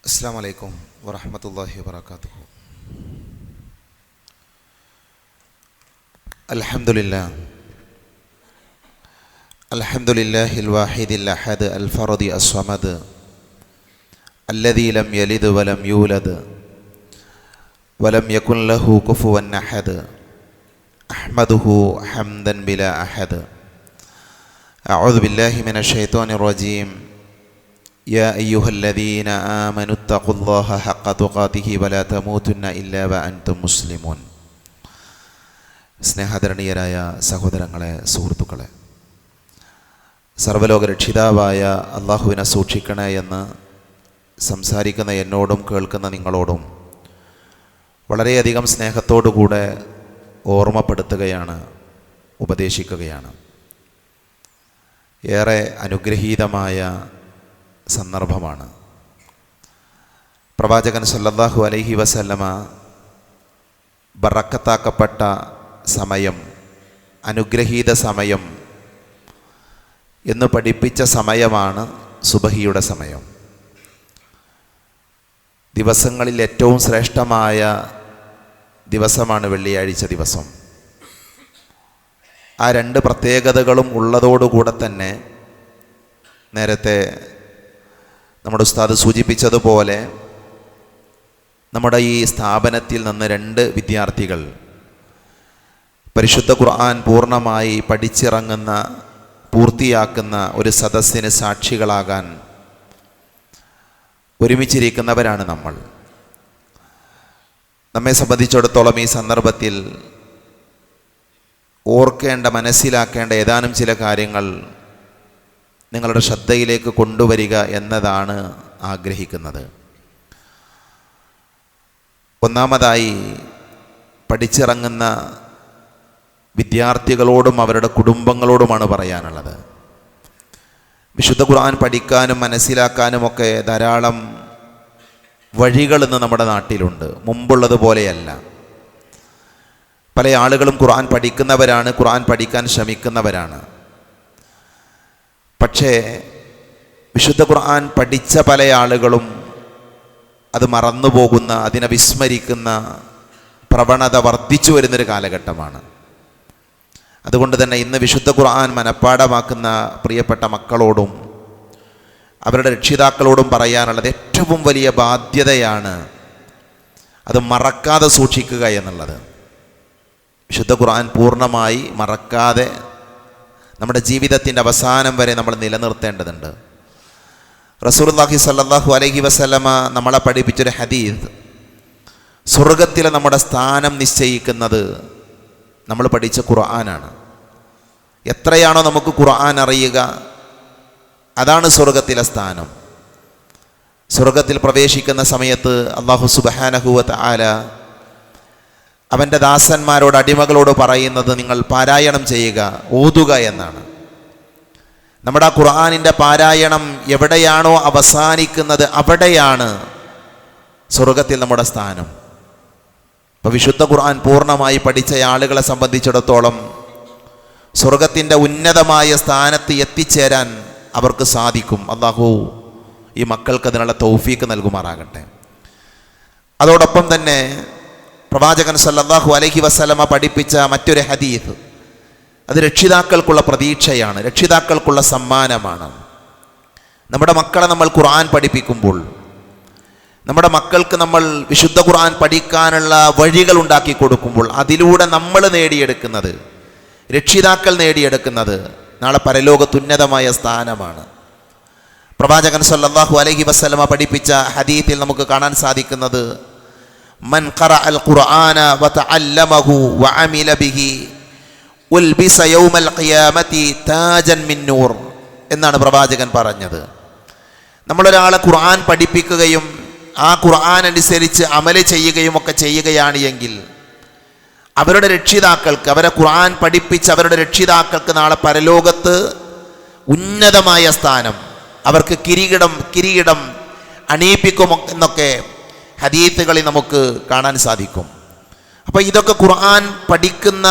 അസ്സലാമു അലൈക്കും വറഹ്മത്തുള്ളാഹി വബറകാതുഹു. അൽഹംദുലില്ലാഹിൽ വാഹിദിൽ അഹദ് അൽ ഫർദി അസ്സമദ് അല്ലദീ ലം യലിദ് വലം യൂലദ് വലം യകുൻ ലഹു കുഫുവൻ അഹദ് അഹ്മദുഹു ഹംദൻ ബിലാ അഹദ്. അഊദു ബില്ലാഹി മിനശ് ശൈത്വാനിർ റജീം. യാ അയ്യുഹല്ലദീന ആമനു തഖുല്ലാഹ ഹഖ്ക തുഖാതിഹി വലാ തമൂതുന്ന ഇല്ലാ വഅൻതും മുസ്ലിമൂൻ. സ്നേഹാദരണീയരായ സഹോദരങ്ങളെ, സുഹൃത്തുക്കളെ, സർവ്വലോക രക്ഷിതാവായ അള്ളാഹുവിനെ സൂക്ഷിക്കണേ എന്ന് സംസാരിക്കുന്ന എന്നോടും കേൾക്കുന്ന നിങ്ങളോടും വളരെയധികം സ്നേഹത്തോടുകൂടെ ഓർമ്മപ്പെടുത്തുകയാണ്, ഉപദേശിക്കുകയാണ്. ഏറെ അനുഗ്രഹീതമായ സന്ദർഭമാണ്. പ്രവാചകൻ സല്ലല്ലാഹു അലൈഹി വസല്ലമ ബറക്കത്താക്കപ്പെട്ട സമയം, അനുഗ്രഹീത സമയം എന്ന് പഠിപ്പിച്ച സമയമാണ് സുബഹിയുടെ സമയം. ദിവസങ്ങളിൽ ഏറ്റവും ശ്രേഷ്ഠമായ ദിവസമാണ് വെള്ളിയാഴ്ച ദിവസം. ആ രണ്ട് പ്രത്യേകതകളും ഉള്ളതോടുകൂടെ തന്നെ നേരത്തെ നമ്മുടെ ഉസ്താദ് സൂചിപ്പിച്ചതുപോലെ നമ്മുടെ ഈ സ്ഥാപനത്തിൽ നിന്ന് 2 വിദ്യാർത്ഥികൾ പരിശുദ്ധ ഖുർആൻ പൂർണ്ണമായി പഠിച്ചിറങ്ങുന്ന, പൂർത്തിയാക്കുന്ന ഒരു സദസ്സിന് സാക്ഷികളാകാൻ ഒരുമിച്ചിരിക്കുന്നവരാണ് നമ്മൾ. നമ്മെ സംബന്ധിച്ചിടത്തോളം ഈ സന്ദർഭത്തിൽ ഓർക്കേണ്ട, മനസ്സിലാക്കേണ്ട ഏതാനും ചില കാര്യങ്ങൾ നിങ്ങളുടെ ശ്രദ്ധയിലേക്ക് കൊണ്ടുവരിക എന്നതാണ് ആഗ്രഹിക്കുന്നത്. ഒന്നാമതായി, പഠിച്ചിറങ്ങുന്ന വിദ്യാർത്ഥികളോടും അവരുടെ കുടുംബങ്ങളോടുമാണ് പറയാനുള്ളത്. വിശുദ്ധ ഖുർആൻ പഠിക്കാനും മനസ്സിലാക്കാനുമൊക്കെ ധാരാളം വഴികൾ ഇന്ന് നമ്മുടെ നാട്ടിലുണ്ട്. മുമ്പുള്ളതുപോലെയല്ല. പല ആളുകളും ഖുർആൻ പഠിക്കുന്നവരാണ്, ഖുർആൻ പഠിക്കാൻ ശ്രമിക്കുന്നവരാണ്. പക്ഷേ വിശുദ്ധ ഖുർആൻ പഠിച്ച പല ആളുകളും അത് മറന്നുപോകുന്ന, അതിനെ വിസ്മരിക്കുന്ന പ്രവണത വർദ്ധിച്ചു വരുന്നൊരു കാലഘട്ടമാണ്. അതുകൊണ്ട് തന്നെ ഇന്ന് വിശുദ്ധ ഖുർആൻ മനഃപ്പാഠമാക്കുന്ന പ്രിയപ്പെട്ട മക്കളോടും അവരുടെ രക്ഷിതാക്കളോടും പറയാനുള്ളത്, ഏറ്റവും വലിയ ബാധ്യതയാണ് അത് മറക്കാതെ സൂക്ഷിക്കുക എന്നുള്ളത്. വിശുദ്ധ ഖുർആൻ പൂർണ്ണമായി മറക്കാതെ നമ്മുടെ ജീവിതത്തിൻ്റെ അവസാനം വരെ നമ്മൾ നിലനിർത്തേണ്ടതുണ്ട്. റസൂലുള്ളാഹി സ്വല്ലല്ലാഹു അലൈഹി വസല്ലമ നമ്മളെ പഠിപ്പിച്ചൊരു ഹദീസ്, സ്വർഗത്തിലെ നമ്മുടെ സ്ഥാനം നിശ്ചയിക്കുന്നത് നമ്മൾ പഠിച്ച ഖുർആനാണ്. എത്രയാണോ നമുക്ക് ഖുർആൻ അറിയുക, അതാണ് സ്വർഗത്തിലെ സ്ഥാനം. സ്വർഗത്തിൽ പ്രവേശിക്കുന്ന സമയത്ത് അല്ലാഹു സുബ്ഹാനഹു വ തആല അവൻ്റെ ദാസന്മാരോട്, അടിമകളോട് പറയുന്നത്, നിങ്ങൾ പാരായണം ചെയ്യുക, ഓതുക എന്നാണ്. നമ്മുടെ ആ ഖുർആനിൻ്റെ പാരായണം എവിടെയാണോ അവസാനിക്കുന്നത് അവിടെയാണ് സ്വർഗത്തിൽ നമ്മുടെ സ്ഥാനം. അപ്പോൾ വിശുദ്ധ ഖുർആൻ പൂർണ്ണമായി പഠിച്ച ആളുകളെ സംബന്ധിച്ചിടത്തോളം സ്വർഗത്തിൻ്റെ ഉന്നതമായ സ്ഥാനത്ത് എത്തിച്ചേരാൻ അവർക്ക് സാധിക്കും. അല്ലാഹു ഈ മക്കൾക്ക് അതിനുള്ള തൗഫീക്ക് നൽകുമാറാകട്ടെ. അതോടൊപ്പം തന്നെ പ്രവാചകൻ സല്ലല്ലാഹു അലൈഹി വസല്ലമ പഠിപ്പിച്ച മറ്റൊരു ഹദീസ്, അത് രക്ഷിതാക്കൾക്കുള്ള പ്രതീക്ഷയാണ്, രക്ഷിതാക്കൾക്കുള്ള സമ്മാനമാണ്. നമ്മുടെ മക്കളെ നമ്മൾ ഖുർആൻ പഠിപ്പിക്കുമ്പോൾ, നമ്മുടെ മക്കൾക്ക് നമ്മൾ വിശുദ്ധ ഖുർആൻ പഠിക്കാനുള്ള വഴികൾ ഉണ്ടാക്കി കൊടുക്കുമ്പോൾ, അതിലൂടെ നമ്മൾ നേടിയെടുക്കുന്നത്, രക്ഷിതാക്കൾ നേടിയെടുക്കുന്നത് നാളെ പരലോകത്തുന്നതമായ സ്ഥാനമാണ്. പ്രവാചകൻ സല്ലല്ലാഹു അലൈഹി വസല്ലമ പഠിപ്പിച്ച ഹദീസിൽ നമുക്ക് കാണാൻ സാധിക്കുന്നത്, മൻ ഖറഅൽ ഖുർആന വതഅല്ലമഹു വഅമില ബിഹി ഉൽബിസ യൗമൽ ഖിയാമത്തി താജൻ മിൻ നൂർ എന്നാണ് പ്രവാചകൻ പറഞ്ഞത്. നമ്മളൊരാളെ ഖുർആൻ പഠിപ്പിക്കുകയും ആ ഖുർആൻ അനുസരിച്ച് അമല് ചെയ്യുകയും ഒക്കെ ചെയ്യുകയാണ് എങ്കിൽ അവരുടെ രക്ഷിതാക്കൾക്ക്, അവരെ ഖുർആൻ പഠിപ്പിച്ച് അവരുടെ രക്ഷിതാക്കൾക്ക് നാളെ പരലോകത്ത് ഉന്നതമായ സ്ഥാനം, അവർക്ക് കിരീടം അണിയിപ്പിക്കും എന്നൊക്കെ ഹദീസുകളിൽ നമുക്ക് കാണാൻ സാധിക്കും. അപ്പോൾ ഇതൊക്കെ ഖുർആൻ പഠിക്കുന്ന,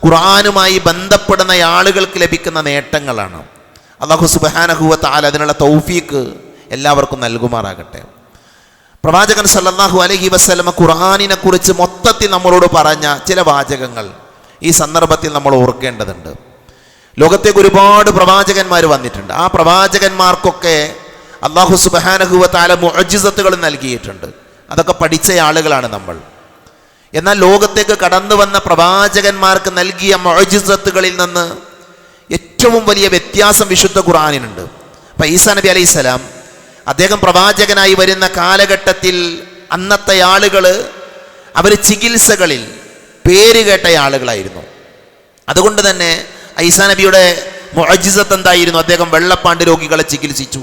ഖുർആനുമായി ബന്ധപ്പെടുന്ന ആളുകൾക്ക് ലഭിക്കുന്ന നേട്ടങ്ങളാണ്. അല്ലാഹു സുബ്ഹാനഹു വ തആല അതിനുള്ള തൗഫീക്ക് എല്ലാവർക്കും നൽകുമാറാകട്ടെ. പ്രവാചകൻ സല്ലല്ലാഹു അലൈഹി വസല്ലമ ഖുർആനിനെ കുറിച്ച് മൊത്തത്തിൽ നമ്മളോട് പറഞ്ഞ ചില വാചകങ്ങൾ ഈ സന്ദർഭത്തിൽ നമ്മൾ ഓർക്കേണ്ടതുണ്ട്. ലോകത്തേക്ക് ഒരുപാട് പ്രവാചകന്മാർ വന്നിട്ടുണ്ട്. ആ പ്രവാചകന്മാർക്കൊക്കെ അല്ലാഹു സുബ്ഹാനഹു വ തആല മുഅ്ജിസത്തുകൾ നൽകിയിട്ടുണ്ട്. അതൊക്കെ പഠിച്ച ആളുകളാണ് നമ്മൾ. എന്നാൽ ലോകത്തേക്ക് കടന്നു വന്ന പ്രവാചകന്മാർക്ക് നൽകിയ മുഅ്ജിസത്തുകളിൽ നിന്ന് ഏറ്റവും വലിയ വ്യത്യാസം വിശുദ്ധ ഖുർആനിനുണ്ട്. അപ്പം ഈസാ നബി അലൈഹിസ്സലാം അദ്ദേഹം പ്രവാചകനായി വരുന്ന കാലഘട്ടത്തിൽ അന്നത്തെ ആളുകൾ അവർ ചികിത്സകളിൽ പേരുകേട്ട ആളുകളായിരുന്നു. അതുകൊണ്ട് തന്നെ ഈസാ നബിയുടെ മുഅ്ജിസത്ത് എന്തായിരുന്നു? അദ്ദേഹം വെള്ളപ്പാണ്ട് രോഗികളെ ചികിത്സിച്ചു,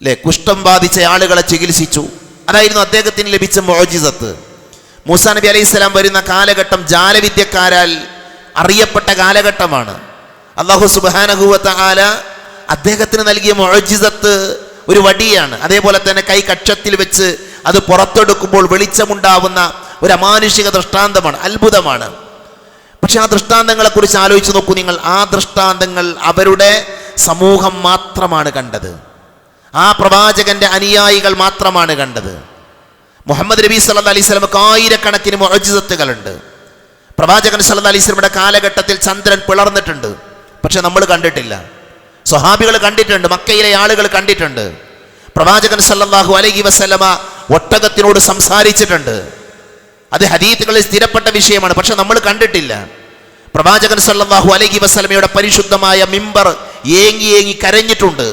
അല്ലേ? കുഷ്ഠം ബാധിച്ച ആളുകളെ ചികിത്സിച്ചു. അതായിരുന്നു അദ്ദേഹത്തിന് ലഭിച്ച മുഅ്ജിസത്ത്. മൂസാ നബി അലൈഹിസ്സലാം വരുന്ന കാലഘട്ടം ജാലവിദ്യക്കാരാൽ അറിയപ്പെട്ട കാലഘട്ടമാണ്. അല്ലാഹു സുബ്ഹാനഹു വ തആല അദ്ദേഹത്തിന് നൽകിയ മുഅ്ജിസത്ത് ഒരു വടിയാണ്. അതേപോലെ തന്നെ കൈ കക്ഷത്തിൽ വെച്ച് അത് പുറത്തെടുക്കുമ്പോൾ വെളിച്ചമുണ്ടാവുന്ന ഒരു അമാനുഷിക ദൃഷ്ടാന്തമാണ്, അത്ഭുതമാണ്. പക്ഷെ ആ ദൃഷ്ടാന്തങ്ങളെക്കുറിച്ച് ആലോചിച്ച് നോക്കൂ നിങ്ങൾ. ആ ദൃഷ്ടാന്തങ്ങൾ അവരുടെ സമൂഹം മാത്രമാണ് കണ്ടത്. ആ പ്രവാചകന്റെ അനുയായികൾ മാത്രമാണ് കണ്ടത്. മുഹമ്മദ് നബി സല്ലല്ലാഹു അലൈഹി വസല്ലമക്ക് ആയിരക്കണക്കിന് മുഅ്ജിസത്തുകളുണ്ട്. പ്രവാചകൻ സല്ലല്ലാഹു അലൈഹി വസല്ലമയുടെ കാലഘട്ടത്തിൽ ചന്ദ്രൻ പിളർന്നിട്ടുണ്ട്, പക്ഷെ നമ്മൾ കണ്ടിട്ടില്ല. സ്വഹാബികൾ കണ്ടിട്ടുണ്ട്, മക്കയിലെ ആളുകൾ കണ്ടിട്ടുണ്ട്. പ്രവാചകൻ സല്ലല്ലാഹു അലൈഹി വസല്ലമ ഒട്ടകത്തിനോട് സംസാരിച്ചിട്ടുണ്ട്. അത് ഹദീസുകളിൽ സ്ഥിരപ്പെട്ട വിഷയമാണ്, പക്ഷെ നമ്മൾ കണ്ടിട്ടില്ല. പ്രവാചകൻ സല്ലല്ലാഹു അലൈഹി വസല്ലമയുടെ പരിശുദ്ധമായ മിമ്പർ ഏങ്ങി ഏങ്ങി കരഞ്ഞിട്ടുണ്ട്.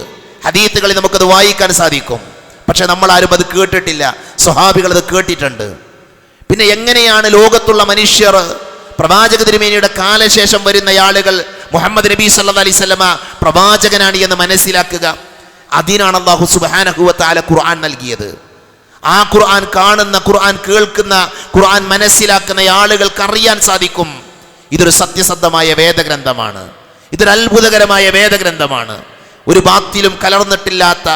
ഹദീസുകളിൽ നമുക്കത് വായിക്കാൻ സാധിക്കും, പക്ഷെ നമ്മൾ ആരും അത് കേട്ടിട്ടില്ല. സ്വഹാബികൾ അത് കേട്ടിട്ടുണ്ട്. പിന്നെ എങ്ങനെയാണ് ലോകത്തുള്ള മനുഷ്യർ പ്രവാചക തിരുമേനിയുടെ കാലശേഷം വരുന്ന ആളുകൾ മുഹമ്മദ് നബി സല്ലല്ലാഹു അലൈഹി വസല്ലമ പ്രവാചകനാണ് എന്ന് മനസ്സിലാക്കുക? അതിനാണ് അല്ലാഹു സുബ്ഹാനഹു വ തആല ഖുർആൻ നൽകിയത്. ആ ഖുർആൻ കാണുന്ന, ഖുർആൻ കേൾക്കുന്ന, ഖുർആൻ മനസ്സിലാക്കുന്ന ആളുകൾക്ക് അറിയാൻ സാധിക്കും ഇതൊരു സത്യസന്ധമായ വേദഗ്രന്ഥമാണ്, ഇതൊരു അത്ഭുതകരമായ വേദഗ്രന്ഥമാണ്. ഒരു ബാത്തിലും കലർന്നിട്ടില്ലാത്ത,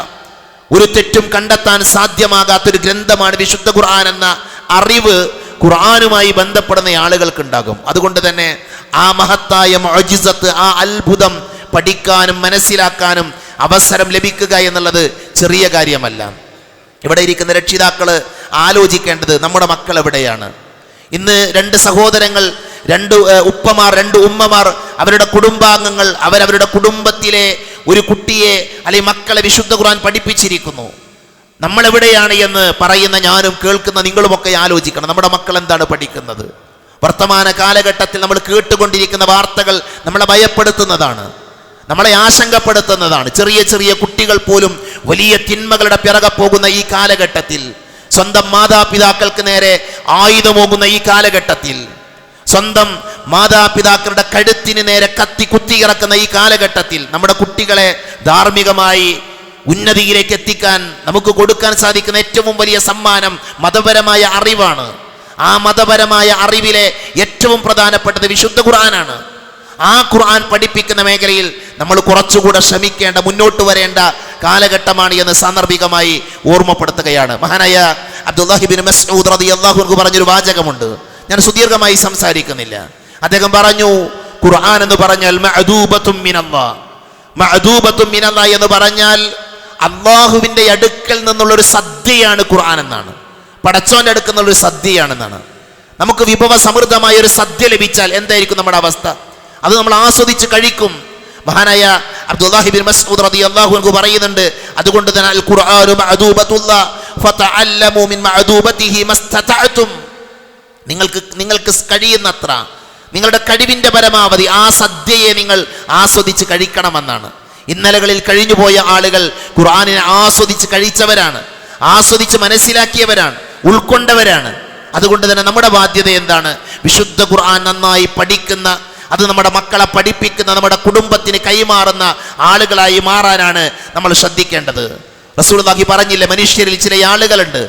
ഒരു തെറ്റും കണ്ടെത്താൻ സാധ്യമാകാത്തൊരു ഗ്രന്ഥമാണ് വിശുദ്ധ ഖുർആൻ എന്ന അറിവ് ഖുർആനുമായി ബന്ധപ്പെടുന്ന ആളുകൾക്കുണ്ടാകും. അതുകൊണ്ട് തന്നെ ആ മഹത്തായ മുഅ്ജിസത്ത്, ആ അത്ഭുതം പഠിക്കാനും മനസ്സിലാക്കാനും അവസരം ലഭിക്കുക എന്നുള്ളത് ചെറിയ കാര്യമല്ല. ഇവിടെ ഇരിക്കുന്ന രക്ഷിതാക്കൾ ആലോചിക്കേണ്ടത് നമ്മുടെ മക്കൾ എവിടെയാണ്? ഇന്ന് രണ്ട് സഹോദരങ്ങൾ, രണ്ട് ഉപ്പമാർ, രണ്ട് ഉമ്മമാർ, അവരുടെ കുടുംബാംഗങ്ങൾ അവരവരുടെ കുടുംബത്തിലെ ഒരു കുട്ടിയെ അല്ലെങ്കിൽ മക്കളെ വിശുദ്ധ ഖുർആൻ പഠിപ്പിച്ചിരിക്കുന്നു. നമ്മളെവിടെയാണ് എന്ന് പറയുന്ന ഞാനും കേൾക്കുന്ന നിങ്ങളുമൊക്കെ ആലോചിക്കണം. നമ്മുടെ മക്കൾ എന്താണ് പഠിക്കുന്നത്? വർത്തമാന കാലഘട്ടത്തിൽ നമ്മൾ കേട്ടുകൊണ്ടിരിക്കുന്ന വാർത്തകൾ നമ്മളെ ഭയപ്പെടുത്തുന്നതാണ്, നമ്മളെ ആശങ്കപ്പെടുത്തുന്നതാണ്. ചെറിയ ചെറിയ കുട്ടികൾ പോലും വലിയ തിന്മകളുടെ പിറകെ പോകുന്ന ഈ കാലഘട്ടത്തിൽ, സ്വന്തം മാതാപിതാക്കൾക്ക് നേരെ ആയുധമോകുന്ന ഈ കാലഘട്ടത്തിൽ, സ്വന്തം മാതാപിതാക്കളുടെ കഴുത്തിന് നേരെ കത്തി കുത്തിയിറക്കുന്ന ഈ കാലഘട്ടത്തിൽ നമ്മുടെ കുട്ടികളെ ധാർമ്മികമായി ഉന്നതിയിലേക്ക് എത്തിക്കാൻ നമുക്ക് കൊടുക്കാൻ സാധിക്കുന്ന ഏറ്റവും വലിയ സമ്മാനം മതപരമായ അറിവാണ്. ആ മതപരമായ അറിവിലെ ഏറ്റവും പ്രധാനപ്പെട്ടത് വിശുദ്ധ ഖുർആനാണ്. ആ ഖുർആൻ പഠിപ്പിക്കുന്ന മേഖലയിൽ നമ്മൾ കുറച്ചുകൂടെ ശ്രമിക്കേണ്ട, മുന്നോട്ട് വരേണ്ട കാലഘട്ടമാണ് എന്ന് സാന്ദർഭികമായി ഓർമ്മപ്പെടുത്തുകയാണ്. മഹാനായ അബ്ദുല്ലാഹി ഇബ്നു മസ്ഊദ് റളിയല്ലാഹു അൻഹു പറഞ്ഞൊരു വാചകമുണ്ട്. ഞാൻ സുദീർഘമായി സംസാരിക്കുന്നില്ല. അദ്ദേഹം പറഞ്ഞു, ഖുർആൻ എന്ന് പറഞ്ഞാൽ മഅദൂബത്തും മിനല്ലാഹ്. മഅദൂബത്തും മിനല്ലാഹ് എന്ന് പറഞ്ഞാൽ അള്ളാഹുവിൻ്റെ അടുക്കൽ നിന്നുള്ളൊരു സദ്യയാണ് ഖുർആൻ എന്നാണ്. പടച്ചോന്റെ അടുക്കൽ നിന്നുള്ളൊരു സദ്യയാണെന്നാണ്. നമുക്ക് വിഭവ സമൃദ്ധമായ ഒരു സദ്യ ലഭിച്ചാൽ എന്തായിരിക്കും നമ്മുടെ അവസ്ഥ? അത് നമ്മൾ ആസ്വദിച്ച് കഴിക്കും. മഹാനായ അബ്ദുല്ലാഹി ഇബ്നു മസ്ഊദ് റളിയല്ലാഹു അൻഹു പറയുന്നുണ്ട്, അതുകൊണ്ട് തന്നെ അൽ ഖുർആനു മഅദൂബത്തുല്ലാഹ് ഫതഅല്ലമു മിൻ മഅദൂബതിഹി മസ്തതഅതും. നിങ്ങൾക്ക് കഴിയുന്നത്ര, നിങ്ങളുടെ കഴിവിൻ്റെ പരമാവധി ആ സദ്യയെ നിങ്ങൾ ആസ്വദിച്ച് കഴിക്കണമെന്നാണ്. ഇന്നലകളിൽ കഴിഞ്ഞുപോയ ആളുകൾ ഖുർആനിനെ ആസ്വദിച്ച് കഴിച്ചവരാണ്, ആസ്വദിച്ച് മനസ്സിലാക്കിയവരാണ്, ഉൾക്കൊണ്ടവരാണ്. അതുകൊണ്ട് തന്നെ നമ്മുടെ ബാധ്യത എന്താണ്? വിശുദ്ധ ഖുർആൻ നന്നായി പഠിക്കുന്ന, അത് നമ്മുടെ മക്കളെ പഠിപ്പിക്കുന്ന, നമ്മുടെ കുടുംബത്തിന് കൈമാറുന്ന ആളുകളായി മാറാനാണ് നമ്മൾ ശ്രദ്ധിക്കേണ്ടത്. റസൂലുള്ളാഹി പറഞ്ഞില്ലേ, മനുഷ്യരിൽ ചില ആളുകളുണ്ട്,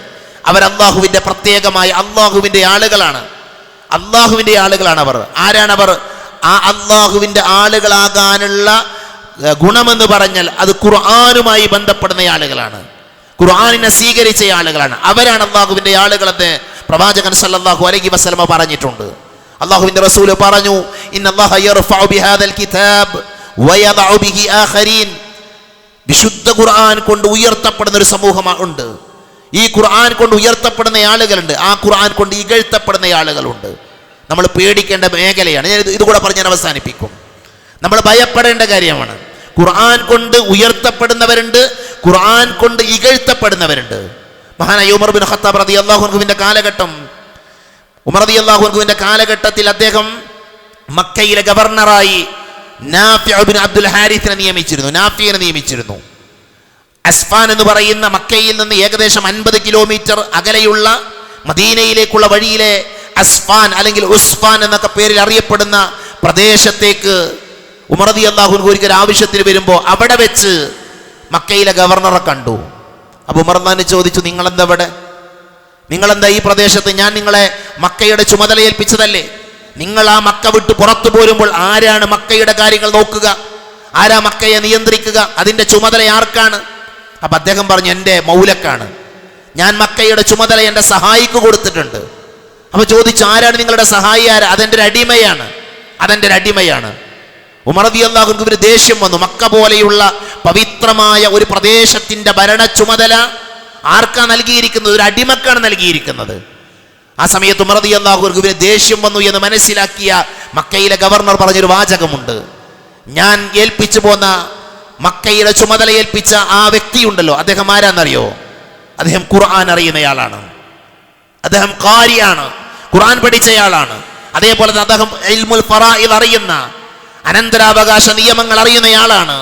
അവർ അള്ളാഹുവിൻ്റെ പ്രത്യേകമായ അള്ളാഹുവിൻ്റെ ആളുകളാണ്. അള്ളാഹുവിൻ്റെ ആളുകളാണ് അവർ. ആരാണവർ? ആ അള്ളാഹുവിൻ്റെ ആളുകളാകാനുള്ള ഗുണമെന്ന് പറഞ്ഞാൽ അത് ഖുർആനുമായി ബന്ധപ്പെടുന്ന ആളുകളാണ്, ഖുർആനിനെ സ്വീകരിച്ച ആളുകളാണ്. അവരാണ് അള്ളാഹുവിൻ്റെ ആളുകളെന്ന് പ്രവാചകൻ സല്ലല്ലാഹു അലൈഹി വസല്ലമ പറഞ്ഞിട്ടുണ്ട്. അള്ളാഹുവിൻ്റെ റസൂൽ പറഞ്ഞു, ഇന്നല്ലാഹ യർഫഉ ബിഹാദൽ കിതാബ് വയദഉ ബിഹി ആഖരീൻ. വിശുദ്ധ ഖുർആൻ കൊണ്ട് ഉയർത്തപ്പെടുന്ന ഒരു സമൂഹം ഉണ്ട്. ഈ ഖുർആൻ കൊണ്ട് ഉയർത്തപ്പെടുന്ന ആളുകളുണ്ട്, ആ ഖുർആൻ കൊണ്ട് ഇകഴ്ത്തപ്പെടുന്ന ആളുകളുണ്ട്. നമ്മൾ പേടിക്കേണ്ട മേഖലയാണ്. ഞാൻ ഇതുകൂടെ പറഞ്ഞ് ഞാൻ അവസാനിപ്പിക്കും. നമ്മൾ ഭയപ്പെടേണ്ട കാര്യമാണ്. ഖുർആൻ കൊണ്ട് ഉയർത്തപ്പെടുന്നവരുണ്ട്, ഖുർആൻ കൊണ്ട് ഇകഴ്ത്തപ്പെടുന്നവരുണ്ട്. മഹാനായ ഉമർ ബിൻ ഖത്താബ് റളിയല്ലാഹു അൻഹുവിന്റെ കാലഘട്ടം, ഉമർ റളിയല്ലാഹു അൻഹുവിന്റെ കാലഘട്ടത്തിൽ അദ്ദേഹം മക്കയിലെ ഗവർണറായി നാഫിഉ ബിൻ അബ്ദുൽ ഹാരിസിനെ നിയമിച്ചിരുന്നു. അസ്ഫാൻ എന്ന് പറയുന്ന മക്കയിൽ നിന്ന് ഏകദേശം 50 കിലോമീറ്റർ അകലെയുള്ള മദീനയിലേക്കുള്ള വഴിയിലെ അസ്ഫാൻ അല്ലെങ്കിൽ ഉസ്ഫാൻ എന്നൊക്കെ പേരിൽ അറിയപ്പെടുന്ന പ്രദേശത്തേക്ക് ഉമർ റളിയല്ലാഹു അൻഹു ഒരിക്കൽ ആവശ്യത്തിന് വരുമ്പോൾ അവിടെ വെച്ച് മക്കയിലെ ഗവർണറെ കണ്ടു. അപ്പോൾ ഉമർ തന്നെ ചോദിച്ചു, നിങ്ങളെന്താ ഈ പ്രദേശത്ത്? ഞാൻ നിങ്ങളെ മക്കയുടെ ചുമതല ഏൽപ്പിച്ചതല്ലേ? നിങ്ങൾ ആ മക്ക വിട്ട് പുറത്തു പോരുമ്പോൾ ആരാണ് മക്കയുടെ കാര്യങ്ങൾ നോക്കുക? ആരാ മക്കയെ നിയന്ത്രിക്കുക? അതിൻ്റെ ചുമതല ആർക്കാണ്? അപ്പം അദ്ദേഹം പറഞ്ഞു, എൻ്റെ മൗലക്കാണ്. ഞാൻ മക്കയുടെ ചുമതല എൻ്റെ സഹായിക്ക് കൊടുത്തിട്ടുണ്ട്. അപ്പോൾ ചോദിച്ചു, ആരാണ് നിങ്ങളുടെ സഹായി? അതെൻ്റെ ഒരു അടിമയാണ്. ഉമർ റളിയല്ലാഹു അൻഹുവിന് ദേഷ്യം വന്നു. മക്ക പോലെയുള്ള പവിത്രമായ ഒരു പ്രദേശത്തിൻ്റെ ഭരണ ചുമതല ആർക്കാ നൽകിയിരിക്കുന്നത്? ഒരു അടിമക്കാണ് നൽകിയിരിക്കുന്നത്. ആ സമയത്ത് ഉമർ റളിയല്ലാഹു അൻഹുവിന് ദേഷ്യം വന്നു എന്ന് മനസ്സിലാക്കിയ മക്കയിലെ ഗവർണർ പറഞ്ഞൊരു വാചകമുണ്ട്. ഞാൻ ഏൽപ്പിച്ചു പോന്ന മക്കയുടെ ചുമതല ഏൽപ്പിച്ച ആ വ്യക്തിയുണ്ടല്ലോ, അദ്ദേഹം ആരാന്നറിയോ? അദ്ദേഹം ഖുർആൻ അറിയുന്നയാളാണ്, അദ്ദേഹം ഖാരിയാണ്, ഖുർആൻ പഠിച്ചയാളാണ്. അതേപോലെ തന്നെ അദ്ദേഹം ഇൽമുൽ ഫറായിദ് അറിയുന്ന, അനന്തരാവകാശ നിയമങ്ങൾ അറിയുന്നയാളാണ്.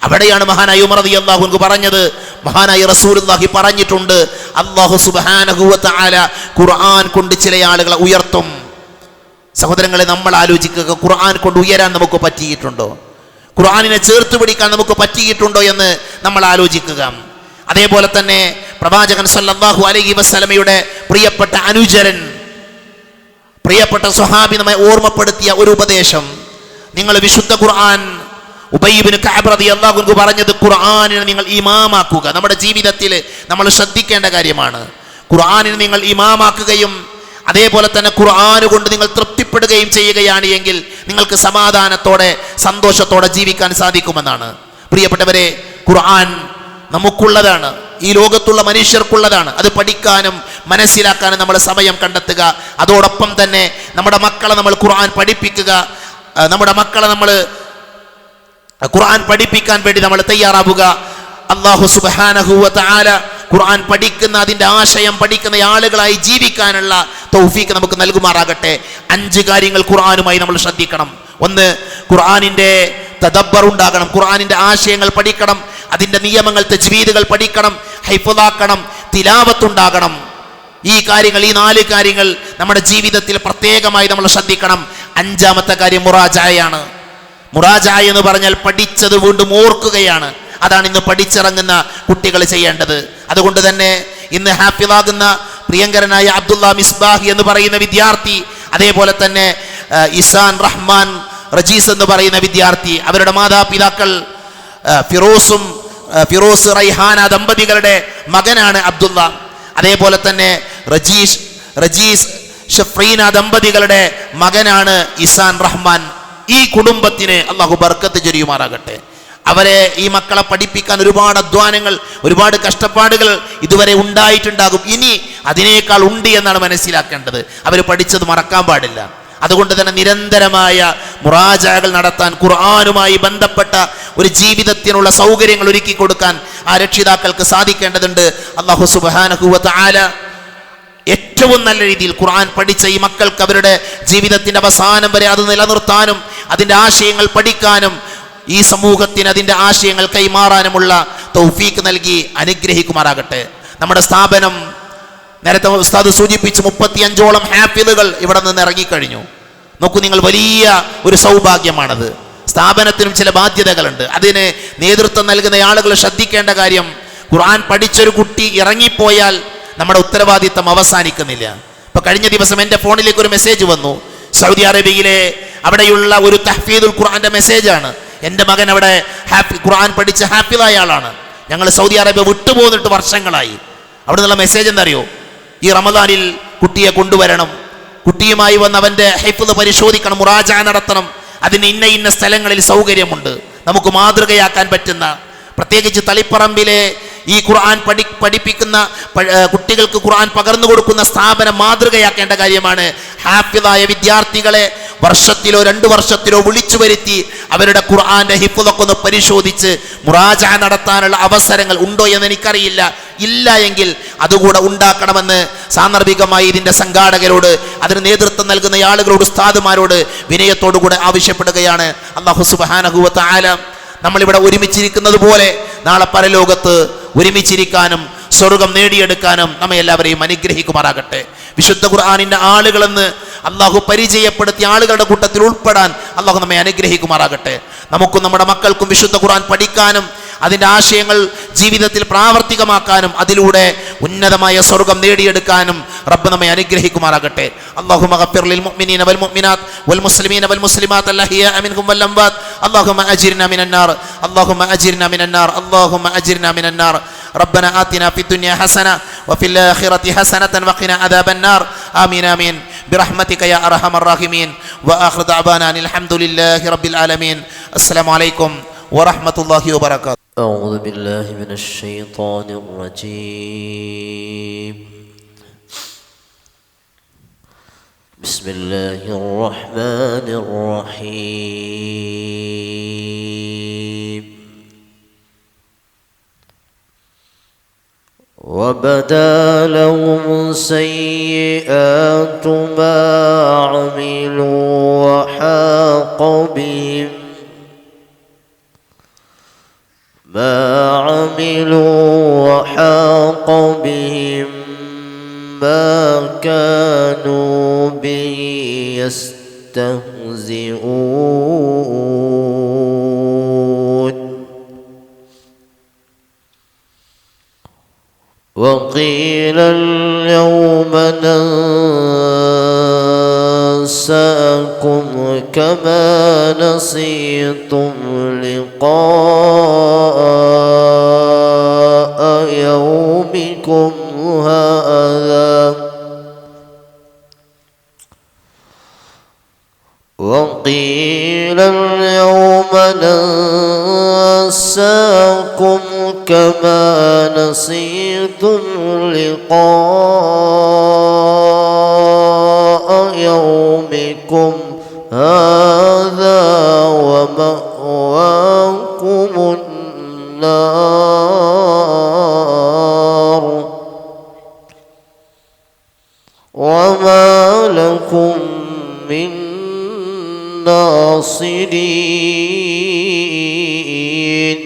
അവിടെയാണ് മഹാനായ ഉമർ റളിയല്ലാഹു അൻഹു പറഞ്ഞത്, മഹാനായ റസൂലുള്ളാഹി പറഞ്ഞിട്ടുണ്ട്, അല്ലാഹു സുബ്ഹാനഹു വ തആല ഖുർആൻ കൊണ്ട് ചില ആളുകളെ ഉയർത്തും. സഹോദരങ്ങളെ, നമ്മൾ ആലോചിക്കുക, ഖുർആൻ കൊണ്ട് ഉയരാൻ നമുക്ക് പറ്റിയിട്ടുണ്ടോ? ഖുർആനിനെ ചേർത്ത് പിടിക്കാൻ നമുക്ക് പറ്റിയിട്ടുണ്ടോ എന്ന് നമ്മൾ ആലോചിക്കുക. അതേപോലെ തന്നെ പ്രവാചകൻ സല്ലല്ലാഹു അലൈഹി വസല്ലമയുടെ പ്രിയപ്പെട്ട അനുചരൻ, പ്രിയപ്പെട്ട സ്വഹാബി നമ്മെ ഓർമ്മപ്പെടുത്തിയ ഒരു ഉപദേശം, നിങ്ങൾ വിശുദ്ധ ഖുർആൻ, ഉബൈ ഇബ്നു കഅബ് റളിയല്ലാഹു അൻഹു പറഞ്ഞത്, ഖുർആനിനെ നിങ്ങൾ ഇമാമാക്കുക. നമ്മുടെ ജീവിതത്തിൽ നമ്മൾ ശ്രദ്ധിക്കേണ്ട കാര്യമാണ്. ഖുർആനിനെ നിങ്ങൾ ഇമാമാക്കുകയും അതേപോലെ തന്നെ ഖുർആൻ കൊണ്ട് നിങ്ങൾ തൃപ്തിപ്പെടുകയും ചെയ്യുകയാണ് എങ്കിൽ നിങ്ങൾക്ക് സമാധാനത്തോടെ സന്തോഷത്തോടെ ജീവിക്കാൻ സാധിക്കുമെന്നാണ്. പ്രിയപ്പെട്ടവരെ, ഖുർആൻ നമുക്കുള്ളതാണ്, ഈ ലോകത്തുള്ള മനുഷ്യർക്കുള്ളതാണ്. അത് പഠിക്കാനും മനസ്സിലാക്കാനും നമ്മൾ സമയം കണ്ടെത്തുക. അതോടൊപ്പം തന്നെ നമ്മുടെ മക്കളെ നമ്മൾ ഖുർആൻ പഠിപ്പിക്കുക. നമ്മുടെ മക്കളെ നമ്മൾ ഖുർആൻ പഠിപ്പിക്കാൻ വേണ്ടി നമ്മൾ തയ്യാറാവുക. അല്ലാഹു സുബ്ഹാനഹു വ തആല ഖുർആൻ പഠിക്കുന്ന, അതിൻ്റെ ആശയം പഠിക്കുന്ന ആളുകളായി ജീവിക്കാനുള്ള തൗഫീക്ക് നമുക്ക് നൽകുമാറാകട്ടെ. 5 കാര്യങ്ങൾ ഖുർആനുമായി നമ്മൾ ശ്രദ്ധിക്കണം. 1, ഖുർആനിൻ്റെ തദബ്ബർ ഉണ്ടാകണം, ഖുർആനിൻ്റെ ആശയങ്ങൾ പഠിക്കണം, അതിൻ്റെ നിയമങ്ങൾ, തജ്വീദുകൾ പഠിക്കണം, ഹൈഫുദാക്കണം, തിലാവത്തുണ്ടാകണം. ഈ 4 കാര്യങ്ങൾ നമ്മുടെ ജീവിതത്തിൽ പ്രത്യേകമായി നമ്മൾ ശ്രദ്ധിക്കണം. 5ാമത്തെ കാര്യം മുറാജഅയാണ്. മുറാജഅ എന്ന് പറഞ്ഞാൽ പഠിച്ചത് വീണ്ടും ഓർക്കുകയാണ്. അതാണ് ഇന്ന് പഠിച്ചിറങ്ങുന്ന കുട്ടികൾ ചെയ്യേണ്ടത്. അതുകൊണ്ട് തന്നെ ഇന്ന് ഹാഫിളാകുന്ന പ്രിയങ്കരനായ അബ്ദുള്ള മിസ്ബാഹി എന്ന് പറയുന്ന വിദ്യാർത്ഥി, അതേപോലെ തന്നെ ഇസാൻ റഹ്മാൻ റജീസ് എന്ന് പറയുന്ന വിദ്യാർത്ഥി, അവരുടെ മാതാപിതാക്കൾ ഫിറോസ് റൈഹാന ദമ്പതികളുടെ മകനാണ് അബ്ദുള്ള. അതേപോലെ തന്നെ റജീസ് ഷഫ്രീന ദമ്പതികളുടെ മകനാണ് ഇസാൻ റഹ്മാൻ. ഈ കുടുംബത്തിന് അല്ലാഹു ബർക്കത്ത് ചൊരിയുമാറാകട്ടെ. അവരെ, ഈ മക്കളെ പഠിപ്പിക്കാൻ ഒരുപാട് അധ്വാനങ്ങൾ, ഒരുപാട് കഷ്ടപ്പാടുകൾ ഇതുവരെ ഉണ്ടായിട്ടുണ്ടാകും. ഇനി അതിനേക്കാൾ ഉണ്ട് എന്നാണ് മനസ്സിലാക്കേണ്ടത്. അവർ പഠിച്ചത് മറക്കാൻ പാടില്ല. അതുകൊണ്ട് തന്നെ നിരന്തരമായ മുറാജഅകൾ നടത്താൻ, ഖുർആനുമായി ബന്ധപ്പെട്ട ഒരു ജീവിതത്തിനുള്ള സൗകര്യങ്ങൾ ഒരുക്കി കൊടുക്കാൻ ആ രക്ഷിതാക്കൾക്ക് സാധിക്കേണ്ടതുണ്ട്. അല്ലാഹു സുബ്ഹാനഹു വ തആല ഏറ്റവും നല്ല രീതിയിൽ ഖുർആൻ പഠിച്ച ഈ മക്കൾക്ക് അവരുടെ ജീവിതത്തിൻ്റെ അവസാനം വരെ അത് നിലനിർത്താനും അതിൻ്റെ ആശയങ്ങൾ പഠിക്കാനും ഈ സമൂഹത്തിന് അതിൻ്റെ ആശയങ്ങൾ കൈമാറാനുമുള്ള തൗഫീക്ക് നൽകി അനുഗ്രഹിക്കുമാറാകട്ടെ. നമ്മുടെ സ്ഥാപനം, നേരത്തെ ഉസ്താദ് സൂചിപ്പിച്ച്, 35ഓളം ഹാഫിളുകൾ ഇവിടെ നിന്ന് ഇറങ്ങിക്കഴിഞ്ഞു. നോക്കൂ നിങ്ങൾ, വലിയ ഒരു സൗഭാഗ്യമാണത്. സ്ഥാപനത്തിനും ചില ബാധ്യതകളുണ്ട്. അതിന് നേതൃത്വം നൽകുന്ന ആളുകൾ ശ്രദ്ധിക്കേണ്ട കാര്യം, ഖുർആൻ പഠിച്ചൊരു കുട്ടി ഇറങ്ങിപ്പോയാൽ നമ്മുടെ ഉത്തരവാദിത്തം അവസാനിക്കുന്നില്ല. ഇപ്പൊ കഴിഞ്ഞ ദിവസം എൻ്റെ ഫോണിലേക്ക് ഒരു മെസ്സേജ് വന്നു. സൗദി അറേബ്യയിലെ അവിടെയുള്ള ഒരു തഹ്ഫീദുൽ ഖുർആന്റെ മെസ്സേജാണ്. എൻ്റെ മകൻ അവിടെ ഖുർആൻ പഠിച്ച ഹാഫിളായ ആളാണ്. ഞങ്ങൾ സൗദി അറേബ്യ വിട്ടുപോന്നിട്ട് വർഷങ്ങളായി. അവിടെ നിന്നുള്ള മെസ്സേജ് എന്താ അറിയോ? ഈ റമദാനിൽ കുട്ടിയെ കൊണ്ടുവരണം, കുട്ടിയുമായി വന്ന് അവൻ്റെ ഹിഫ്ള് പരിശോധിക്കണം, മുറാജഅ നടത്തണം. അതിന് ഇന്ന സ്ഥലങ്ങളിൽ സൗകര്യമുണ്ട്, നമുക്ക് മാതൃകയാക്കാൻ പറ്റുന്ന. പ്രത്യേകിച്ച് തളിപ്പറമ്പിലെ ഈ ഖുർആൻ പഠിപ്പിക്കുന്ന കുട്ടികൾക്ക് ഖുർആൻ പകർന്നു കൊടുക്കുന്ന സ്ഥാപനം മാതൃകയാക്കേണ്ട കാര്യമാണ്. ഹാഫിളായ വിദ്യാർത്ഥികളെ വർഷത്തിലോ 2 വർഷത്തിലോ വിളിച്ചു വരുത്തി അവരുടെ ഖുർആന്റെ ഹിഫ്ളൊക്കെ ഒന്ന് പരിശോധിച്ച് മുറാജഅ നടത്താനുള്ള അവസരങ്ങൾ ഉണ്ടോ എന്ന് എനിക്കറിയില്ല. ഇല്ല എങ്കിൽ അതുകൂടെ ഉണ്ടാക്കണമെന്ന് സാന്ദർഭികമായി ഇതിന്റെ സംഘാടകരോട്, അതിന് നേതൃത്വം നൽകുന്ന ആളുകളോട്, ഉസ്താദുമാരോട് വിനയത്തോടുകൂടെ ആവശ്യപ്പെടുകയാണ്. അല്ലാഹു സുബ്ഹാനഹു വ തആല നമ്മളിവിടെ ഒരുമിച്ചിരിക്കുന്നത് പോലെ നാളെ പരലോകത്ത് ഒരുമിച്ചിരിക്കാനും സ്വർഗം നേടിയെടുക്കാനും നമ്മെ എല്ലാവരെയും അനുഗ്രഹിക്കുമാറാകട്ടെ. വിശുദ്ധ ഖുർആനിന്റെ ആളുകളെന്ന് അള്ളാഹു പരിചയപ്പെടുത്തിയ ആളുകളുടെ കൂട്ടത്തിൽ ഉൾപ്പെടാൻ അള്ളാഹു നമ്മെ അനുഗ്രഹിക്കുമാറാകട്ടെ. നമുക്കും നമ്മുടെ മക്കൾക്കും വിശുദ്ധ ഖുർആൻ പഠിക്കാനും അതിൻ്റെ ആശയങ്ങൾ ജീവിതത്തിൽ പ്രാവർത്തികമാക്കാനും അതിലൂടെ ഉന്നതമായ സ്വർഗം നേടിയെടുക്കാനും റബ്ബ് നമ്മെ അനുഗ്രഹിക്കുമാറാകട്ടെ. അല്ലാഹുമ്മ ഗഫിർ ലിൽ മുഅ്മിനീന വൽ മുഅ്മിനാത്ത് വൽ മുസ്ലിമീന വൽ മുസ്ലിമാത്ത് അൽഅഹ്യാഅ മിൻഹും വൽ അംവാത്ത്. അല്ലാഹുമ്മ അജിർനാ മിനൻ നാർ, അല്ലാഹുമ്മ അജിർനാ മിനൻ നാർ, അല്ലാഹുമ്മ അജിർനാ മിനൻ നാർ. ربنا آتنا في الدنيا حسنة وفي الآخرة حسنة وقنا عذاب النار. آمين آمين برحمتك يا أرحم الراحمين. وآخر دعوانا الحمد لله رب العالمين. السلام عليكم ورحمة الله وبركاته. أعوذ بالله من الشيطان الرجيم. بسم الله الرحمن الرحيم. وبدا لهم سيئات ما عملوا وحاق بهم ما كانوا به يستهزئون. وقيل اليوم ننساكم كما نسيتم لقاء يومكم هذا. وقيل اليوم ننساكم كما نسيتم لقاء يومكم هذا ومأواكم النار وما لكم من ناصرين.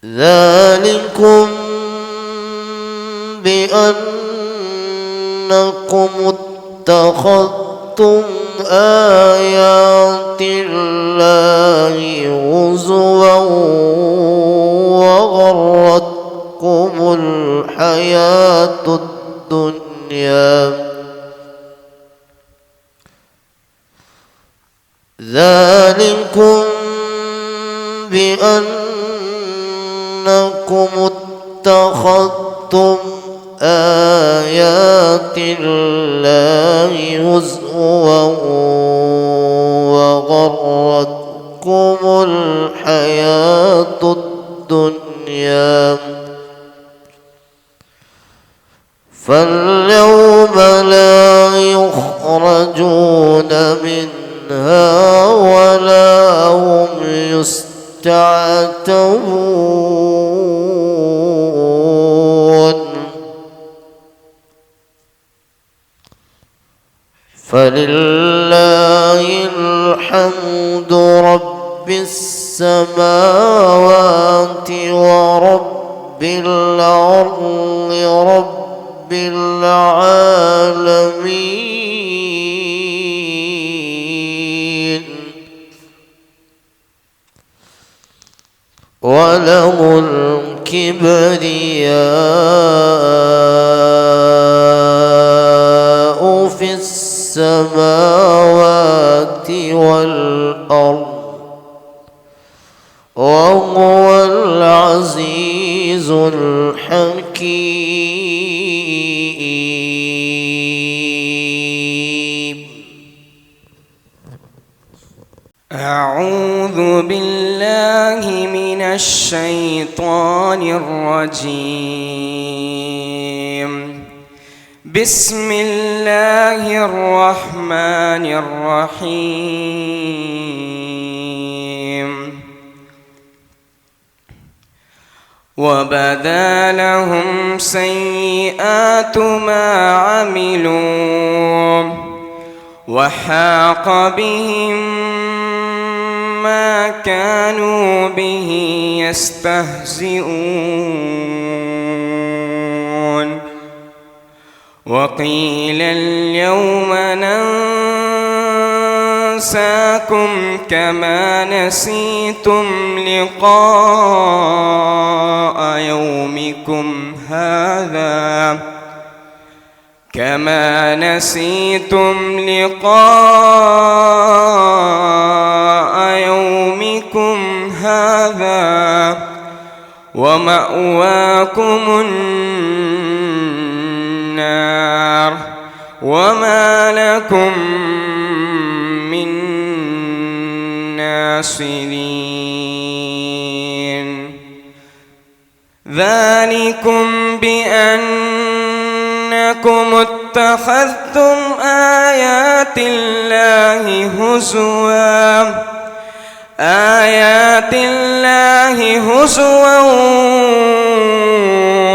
ذلكم بأنكم اتخذتم آيات الله هزوا وغرتكم الحياة الدنيا. ذلكم بأنكم اتخذتم آيات الله هزوا وغرتكم الحياة الدنيا. فاليوم لا يخرجون منها ولا هم يستعتبون. فلله الحمد رب السماوات ورب الأرض رب العالمين. وله الكبرياء في السماوات والأرض وهو العزيز الحكيم. أعوذ بالله من الشيطان الرجيم. بسم الله الرحمن الرحيم. وبدا لهم سيئات ما عملوا وحاق بهم ما كانوا به يستهزئون. وقيل اليوم ننساكم كما نسيتم لقاء يومكم هذا ومأواكم النار وما لكم من ناصرين. ذلكم بأنكم اتخذتم آيات الله هزوا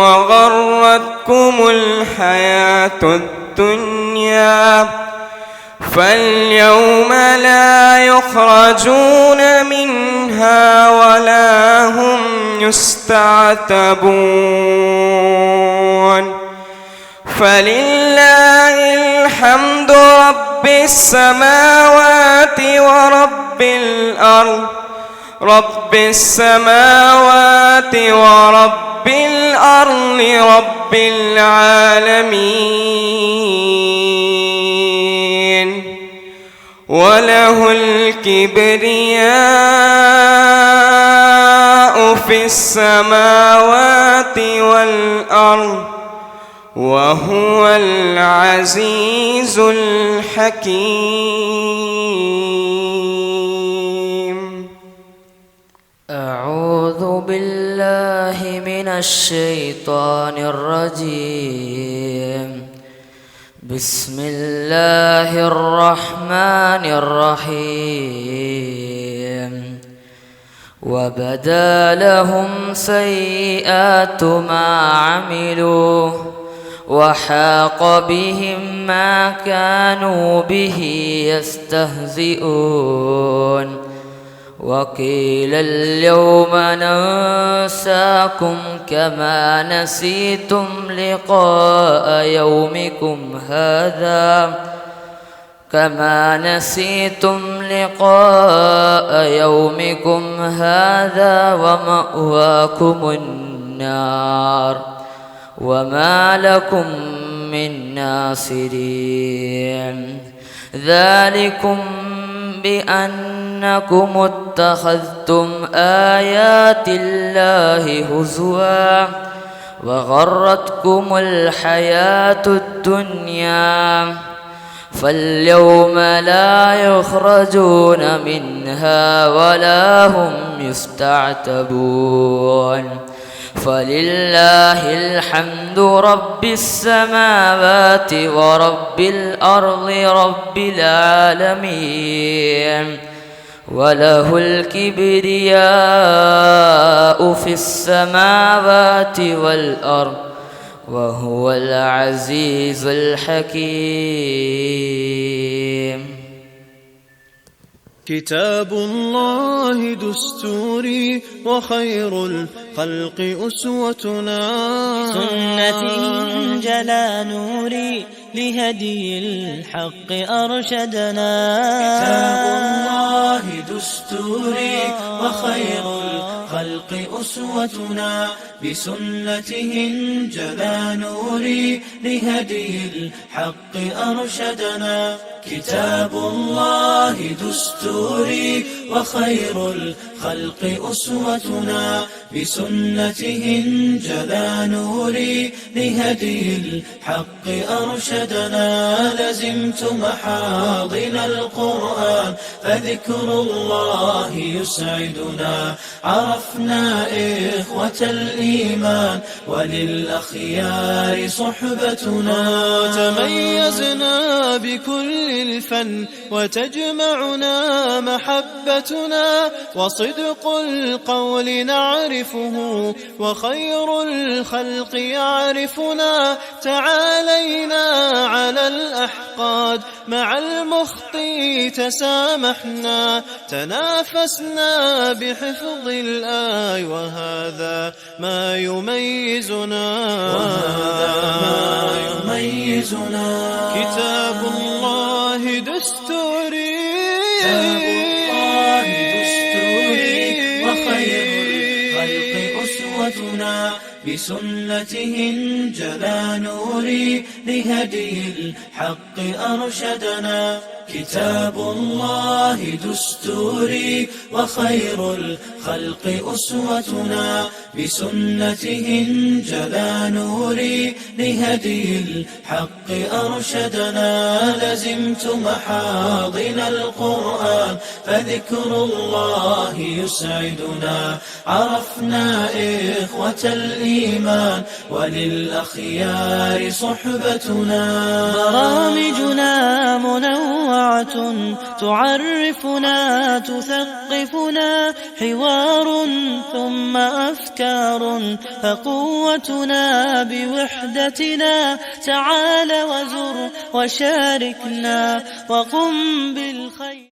وغرتكم الحياة الدنيا فاليوم لا يخرجون منها ولا هم يستعتبون. فلله الحمد رب السماوات ورب الأرض رب العالمين. وله الكبرياء في السماوات والأرض وهو العزيز الحكيم. أعوذ بالله من الشيطان الرجيم. بسم الله الرحمن الرحيم. وبدا لهم سيئات ما عملوا وحاق بهم ما كانوا به يستهزئون. وقيل اليوم ننساكم كما نسيتم لقاء يومكم هذا ومأواكم النار وما لكم من ناصرين. ذلكم بأنكم اتخذتم آيات الله هزوا وغرتكم الحياة الدنيا فاليوم لا يخرجون منها ولا هم يستعتبون. فلله الحمد رب السماوات ورب الأرض رب العالمين. وله الكبرياء في السماوات والأرض وهو العزيز الحكيم. كتاب الله دستوري وخير الخلق أسوتنا سنته جلا نوري لهدي الحق أرشدنا. كتاب الله دستوري وخير الخلق أسوتنا بسنته جلا نوري لهدي الحق أرشدنا. كتاب الله دستوري وخير الخلق أسوتنا بسنته انجلى نوري لهدي الحق أرشدنا لزمت محاضن القرآن فذكر الله يسعدنا عرفنا إخوة الإيمان وللأخيار صحبتنا تميزنا بكل الفن وتجمعنا محبتنا وصدق القول نعرفه وخير الخلق يعرفنا تعالينا على الأحقاد مع المخطي تسامحنا تنافسنا بحفظ الآي وهذا ما يميزنا كتاب الله دستوري وخير الخلق أسوتنا بسنته انجلى نوري لهدي الحق أرشدنا كتاب الله دستوري وخير الخلق أسوتنا بسنته انجلى نوري لهدي الحق أرشدنا لزمت محاضن القرآن فذكر الله يسعدنا عرفنا إخوة الإيمان وللأخيار صحبتنا برامجنا منوعة تعرفنا تثقفنا حوار ثم أفكار فقوتنا بوحدتنا تعال وزر وشاركنا وقم بالخير